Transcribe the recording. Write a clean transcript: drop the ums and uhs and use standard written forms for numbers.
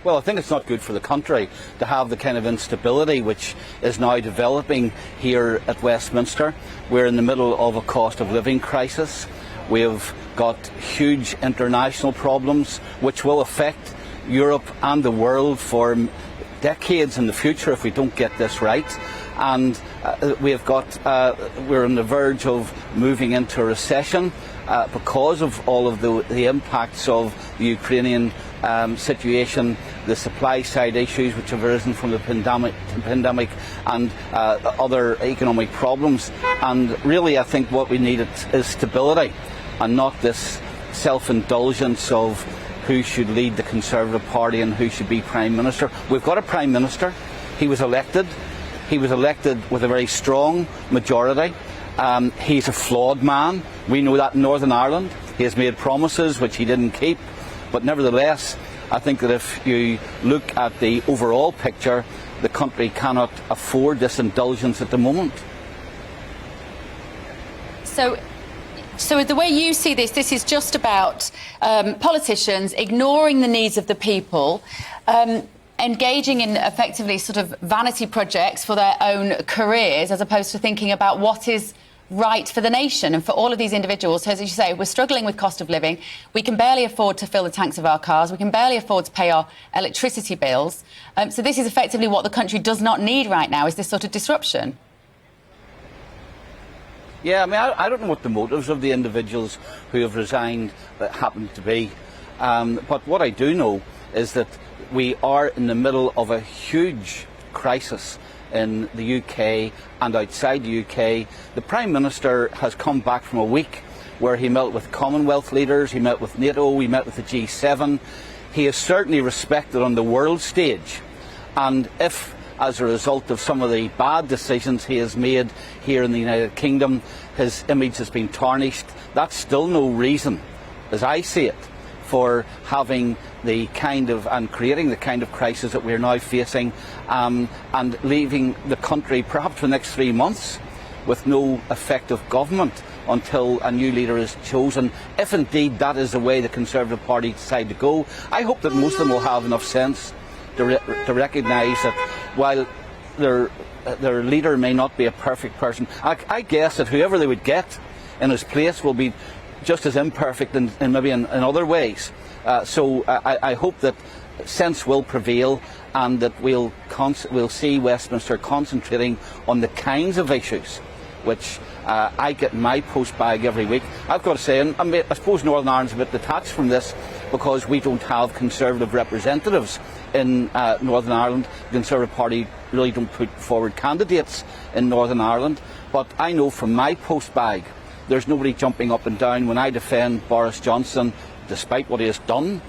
Well, I think it's not good for the country to have the kind of instability which is now developing here at Westminster. We're in the middle of a cost of living crisis. We have got huge international problems which will affect Europe and the world for decades in the future if we don't get this right. And we're on the verge of moving into a recession because of all of the impacts of the Ukrainian situation, the supply side issues which have arisen from the pandemic and other economic problems. And really I think what we need is stability and not this self-indulgence of who should lead the Conservative Party and who should be Prime Minister. We've got a Prime Minister. He was elected. He was elected with a very strong majority. He's a flawed man. We know that in Northern Ireland. He has made promises which he didn't keep. But nevertheless, I think that if you look at the overall picture, the country cannot afford this indulgence at the moment. So the way you see this is just about politicians ignoring the needs of the people, engaging in effectively sort of vanity projects for their own careers, as opposed to thinking about what is right for the nation and for all of these individuals. So, as you say, we're struggling with cost of living. We can barely afford to fill the tanks of our cars. We can barely afford to pay our electricity bills. So this is effectively what the country does not need right now, is this sort of disruption. Yeah, I mean, I don't know what the motives of the individuals who have resigned happen to be. But what I do know is that we are in the middle of a huge crisis in the UK and outside the UK. The Prime Minister has come back from a week where he met with Commonwealth leaders, he met with NATO, he met with the G7. He is certainly respected on the world stage. And if, as a result of some of the bad decisions he has made here in the United Kingdom, his image has been tarnished, that's still no reason, as I see it, for having the kind of and creating the kind of crisis that we're now facing, and leaving the country perhaps for the next 3 months with no effective government until a new leader is chosen, if indeed that is the way the Conservative Party decide to go. I hope that most of them will have enough sense to recognise that while their leader may not be a perfect person, I guess that whoever they would get in his place will be just as imperfect in maybe in other ways. So I hope that sense will prevail and that we'll see Westminster concentrating on the kinds of issues which I get in my post bag every week. I've got to say, and I suppose Northern Ireland's a bit detached from this because we don't have Conservative representatives in Northern Ireland. The Conservative Party really don't put forward candidates in Northern Ireland. But I know from my post bag, there's nobody jumping up and down when I defend Boris Johnson, despite what he has done.